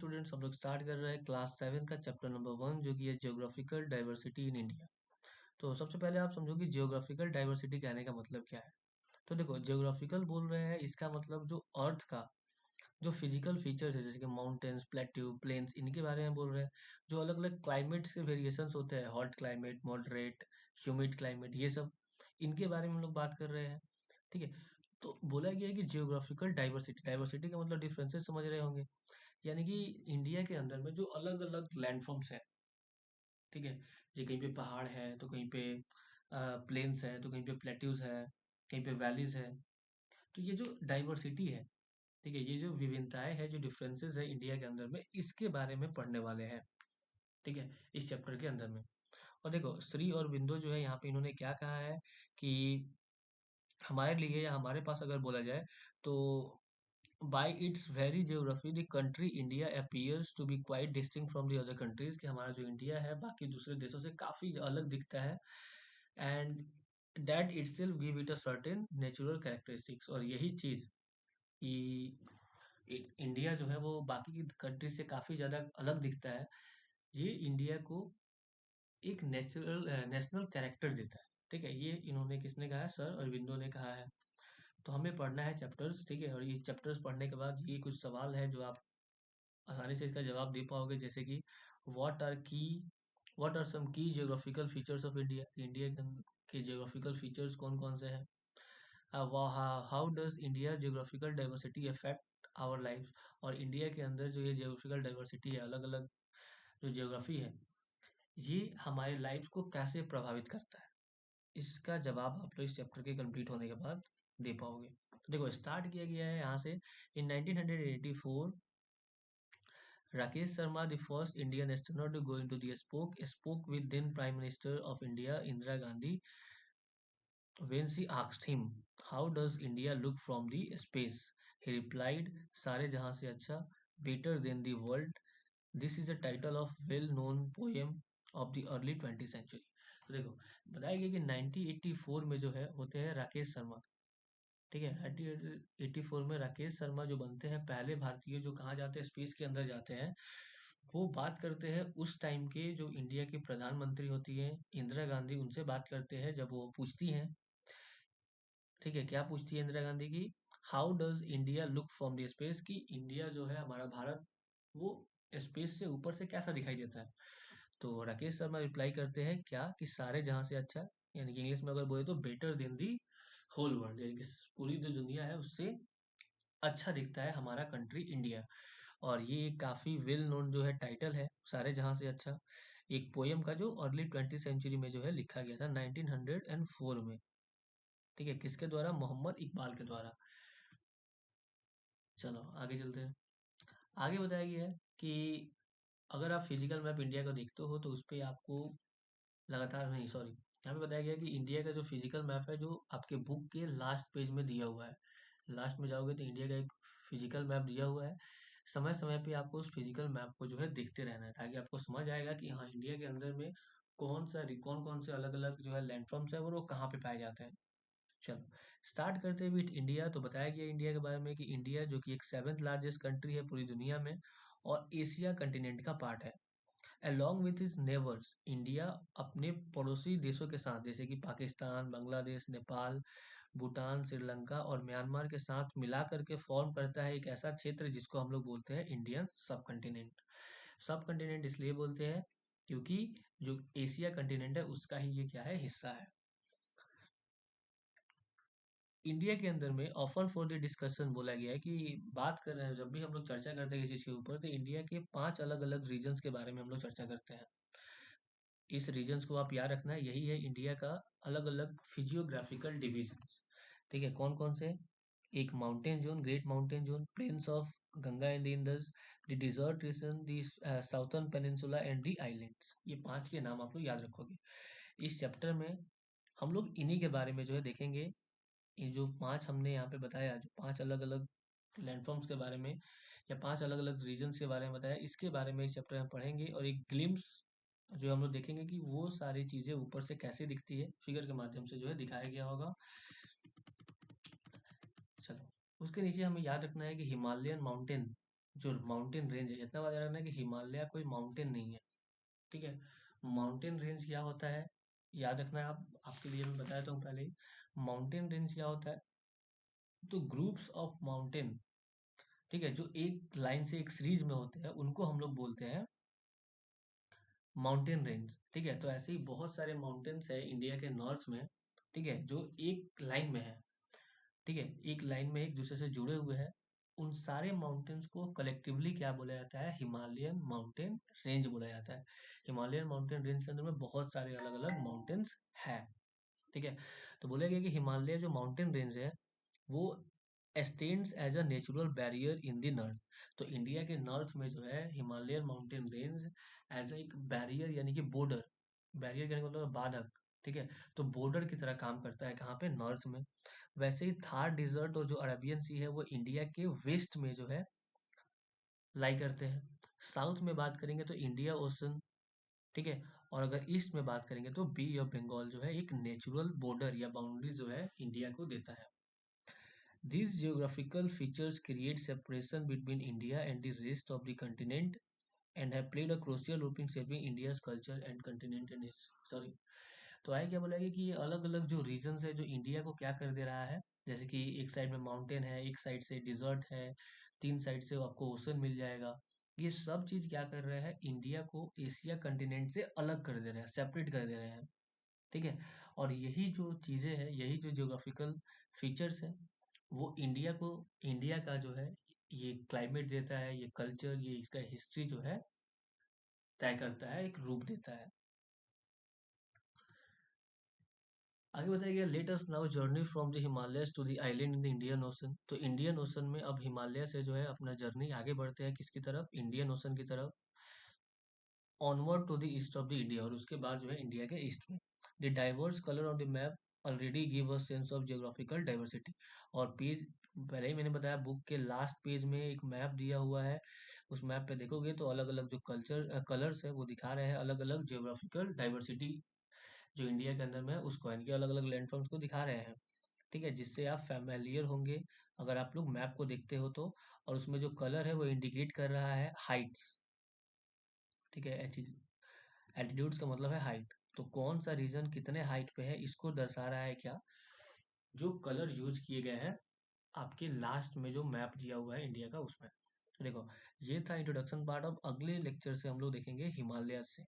Students हम लोग start कर रहे हैं क्लास 7 का चैप्टर नंबर 1 जो कि है जियोग्राफिकल डाइवर्सिटी इन इंडिया। तो सबसे पहले आप समझो कि जियोग्राफिकल डाइवर्सिटी कहने का मतलब क्या है। तो देखो जियोग्राफिकल बोल रहे हैं, इसका मतलब जो अर्थ का जो फिजिकल फीचर्स है जैसे कि माउंटेन्स, प्लेट्यू, प्लेन्स, इनके बारे में बोल रहे हैं। जो अलग अलग क्लाइमेट्स के वेरिएशंस होते हैं, hot climate, moderate, humid climate, ये सब इनके बारे में हम लोग बात कर रहे हैं। ठीक है। तो बोला गया है कि जियोग्राफिकल डाइवर्सिटी, डाइवर्सिटी का मतलब डिफरेंसेस समझ रहे होंगे। यानी कि इंडिया के अंदर में जो अलग अलग लैंडफॉर्म्स है, ठीक है, जो कहीं पे पहाड़ है तो कहीं पे प्लेन्स है तो कहीं पे प्लेट्यूज है, कहीं पे वैलीज है। तो ये जो डाइवर्सिटी है, ठीक है, ये जो विभिन्नताएं है, जो डिफरेंसेस है इंडिया के अंदर में, इसके बारे में पढ़ने वाले हैं। ठीक है, इस चैप्टर के अंदर में। और देखो श्री और बिंदु जो है यहाँ पे इन्होंने क्या कहा है कि हमारे लिए या हमारे पास अगर बोला जाए तो by its very geography the country India appears to be quite distinct from the other countries, कि हमारा जो इंडिया है बाकी दूसरे देशों से काफी अलग दिखता है। and that itself give it a certain natural characteristics, और यही चीज कि इंडिया जो है वो बाकी की कंट्री से काफी ज्यादा अलग दिखता है, ये इंडिया को एक नेशनल कैरेक्टर देता है। ठीक है, ये इन्होंने किसने कहा है, सर अरविंदो ने कहा है। तो हमें पढ़ना है चैप्टर्स, ठीक है, और ये चैप्टर्स पढ़ने के बाद ये कुछ सवाल है जो आप आसानी से इसका जवाब दे पाओगे, जैसे कि what are key what are some key geographical features of India, India के जियोग्राफिकल फीचर्स कौन कौन से हैं। How does India geographical diversity affect our life, और इंडिया के अंदर जो ये जियोग्राफिकल डाइवर्सिटी है, अलग अलग जो जियोग्राफी है, ये हमारे लाइफ को कैसे प्रभावित करता है। इसका जवाब आप लोग इस चैप्टर के कंप्लीट होने के बाद दे पाओगे। तो देखो स्टार्ट किया गया है यहाँ से। इन 1984 Rakesh Sharma, the first Indian astronaut to go into the spoke with then Prime Minister of India, Indira Gandhi, when she asked him, "How does India look from the space?" He replied, "सारे जहां से अच्छा, better than the world." This is a title of well-known poem of the early 20th century. तो देखो बताया गया कि 1984 में जो है होते हैं राकेश शर्मा। ठीक है, 1984 में राकेश शर्मा जो बनते हैं पहले भारतीय जो कहाँ जाते हैं, स्पेस के अंदर जाते हैं। वो बात करते हैं उस टाइम के जो इंडिया की प्रधानमंत्री होती है इंदिरा गांधी, उनसे बात करते हैं जब वो पूछती हैं। ठीक है, क्या पूछती है इंदिरा गांधी की, how does India look from the space, की इंडिया जो है हमारा भारत, वो स्पेस से ऊपर से कैसा दिखाई देता है। तो राकेश शर्मा रिप्लाई करते हैं क्या, कि सारे जहां से अच्छा, यानी कि इंग्लिश में अगर बोले तो better than the whole world, यानी कि पूरी जो दुनिया है उससे अच्छा दिखता है हमारा कंट्री इंडिया। और ये काफी वेल नोन जो है टाइटल है, सारे जहां से अच्छा, एक पोयम का जो अर्ली 20th सेंचुरी में जो है लिखा गया था 1904 में। ठीक है, किसके द्वारा, मोहम्मद इकबाल के द्वारा। चलो आगे चलते हैं। आगे बताया गया है कि अगर आप फिजिकल मैप इंडिया का देखते हो तो उस पे आपको लगातार नहीं, सॉरी, यहाँ पे बताया गया है कि इंडिया का जो फिजिकल मैप है जो आपके बुक के लास्ट पेज में दिया हुआ है, लास्ट में जाओगे तो इंडिया का एक फिजिकल मैप दिया हुआ है। समय समय पे आपको उस फिजिकल मैप को जो है देखते रहना है, ताकि आपको समझ आएगा कि हाँ इंडिया के अंदर में कौन कौन से अलग अलग जो है लैंडफॉर्म्स है वो कहाँ पे पाए जाते हैं। चलो स्टार्ट करते हैं विथ इंडिया। तो बताया गया इंडिया के बारे में कि इंडिया जो कि एक सेवेंथ लार्जेस्ट कंट्री है पूरी दुनिया में, और एशिया कंटिनेंट का पार्ट है। Along with his neighbours, India अपने पड़ोसी देशों के साथ जैसे कि पाकिस्तान, बांग्लादेश, नेपाल, भूटान, श्रीलंका और म्यांमार के साथ मिला करके फॉर्म करता है एक ऐसा क्षेत्र जिसको हम लोग बोलते हैं इंडियन सब कंटिनेंट। सब कंटिनेंट इसलिए बोलते हैं क्योंकि जो एशिया कंटिनेंट है उसका ही ये क्या है, हिस्सा है। इंडिया के अंदर में ऑफर फॉर द डिस्कशन बोला गया है कि बात कर रहे हैं, जब भी हम लोग चर्चा करते हैं किसी चीज के ऊपर तो इंडिया के 5 अलग अलग रीजन्स के बारे में हम लोग चर्चा करते हैं। इस रीजन्स को आप याद रखना है, यही है इंडिया का अलग अलग फिजियोग्राफिकल डिविजन्स। ठीक है, कौन कौन से, एक mountain zone, great mountain zone, plains of Ganga and the Indus, the desert region, the southern peninsula and the islands. ये 5 के नाम आप लोग याद रखोगे। इस चैप्टर में हम लोग इन्हीं के बारे में जो है देखेंगे। ये जो 5 हमने यहाँ पे बताया, जो 5 अलग अलग लैंडफॉर्म्स के बारे में या 5 अलग अलग रीजन्स के बारे में बताया, इसके बारे में इस चैप्टर में पढ़ेंगे, और एक ग्लिम्स जो हम लोग देखेंगे कि वो सारी चीजें ऊपर से कैसे दिखती है, फिगर के माध्यम से जो है दिखाया गया होगा। चलो उसके नीचे हमें याद रखना है कि हिमालयन माउंटेन जो माउंटेन रेंज है, इतना बात याद रखना कि हिमालय कोई माउंटेन नहीं है, ठीक है। माउंटेन रेंज क्या होता है, याद रखना है आप, आपके लिए मैं बताया था पहले ही। माउंटेन रेंज क्या होता है, तो ग्रुप्स ऑफ माउंटेन, ठीक है, जो एक लाइन से एक सीरीज में होते हैं उनको हम लोग बोलते हैं माउंटेन रेंज, ठीक है। तो ऐसे ही बहुत सारे माउंटेन्स है इंडिया के नॉर्थ में, ठीक है, जो एक लाइन में है, ठीक है, एक लाइन में एक दूसरे से जुड़े हुए हैं। उन सारे माउंटेन्स को कलेक्टिवली क्या बोला जाता है, हिमालयन माउंटेन रेंज बोला जाता है। हिमालयन माउंटेन रेंज के अंदर में बहुत सारे अलग अलग माउंटेन्स है, ठीक है। तो बोला गया कि हिमालय जो माउंटेन रेंज है वो extends as a natural barrier in the north. तो इंडिया के नॉर्थ में जो है हिमालयन माउंटेन रेंज एज एक बैरियर यानी कि बॉर्डर, बैरियर कहने का मतलब है बाधक, ठीक है। तो बॉर्डर की तरह काम करता है, कहाँ पे, नॉर्थ में। वैसे ही थार डिजर्ट और जो अरेबियन सी है वो इंडिया के वेस्ट में जो है लाई करते हैं। साउथ में बात करेंगे तो इंडिया ओशन, ठीक है। और अगर ईस्ट में बात करेंगे तो बी ऑफ बंगाल जो है एक नेचुरल बॉर्डर या बाउंड्री जो है इंडिया को देता है। These geographical features create separation between India and the rest of the continent and have played a crucial role in shaping India's culture and continent and its sorry। तो आगे क्या बोला गया कि ये अलग अलग जो रीजन्स है जो इंडिया को क्या कर दे रहा है, जैसे कि एक साइड में माउंटेन है, एक साइड से डिजर्ट है, तीन साइड से आपको ओशन मिल जाएगा। ये सब चीज क्या कर रहा है, इंडिया को एशिया कंटिनेंट से अलग कर दे रहे हैं, सेपरेट कर दे रहे हैं, ठीक है। और यही जो चीजें हैं, यही जो जियोग्राफिकल फीचर्स है, वो इंडिया को, इंडिया का जो है ये क्लाइमेट देता है, ये कल्चर, ये इसका हिस्ट्री जो है तय करता है, एक रूप देता है। आगे बताया गया, let us now journey from the Himalayas to the island in the Indian ocean. तो इंडियन ओशन में अब हिमालय से जो है अपना जर्नी आगे बढ़ते हैं, किसकी तरफ, इंडियन ओशन की तरफ, onward to the east of the India, और उसके बाद जो है इंडिया के ईस्ट में। The diverse colour on the map already give us sense of geographical diversity. और पेज पहले ही मैंने बताया, बुक के लास्ट पेज में एक मैप दिया हुआ है, उस मैप पे देखोगे तो अलग अलग जो कल्चर कलर्स है वो दिखा रहे हैं अलग अलग जियोग्राफिकल डाइवर्सिटी जो इंडिया के अंदर में है, उसको यानी कि अलग अलग लैंडफॉर्म्स को दिखा रहे हैं, ठीक है, जिससे आप फैमिलियर होंगे अगर आप लोग मैप को देखते हो तो। और उसमें जो कलर है वो इंडिकेट कर रहा है हाइट्स, ठीक है। एल्टीट्यूड्स का मतलब है हाइट। तो कौन सा रीजन कितने हाइट पे है इसको दर्शा रहा है क्या, जो कलर यूज किए गए हैं आपके लास्ट में जो मैप दिया हुआ है इंडिया का उसमें। तो देखो, ये था इंट्रोडक्शन पार्ट। ऑफ अगले लेक्चर से हम लोग देखेंगे हिमालय से।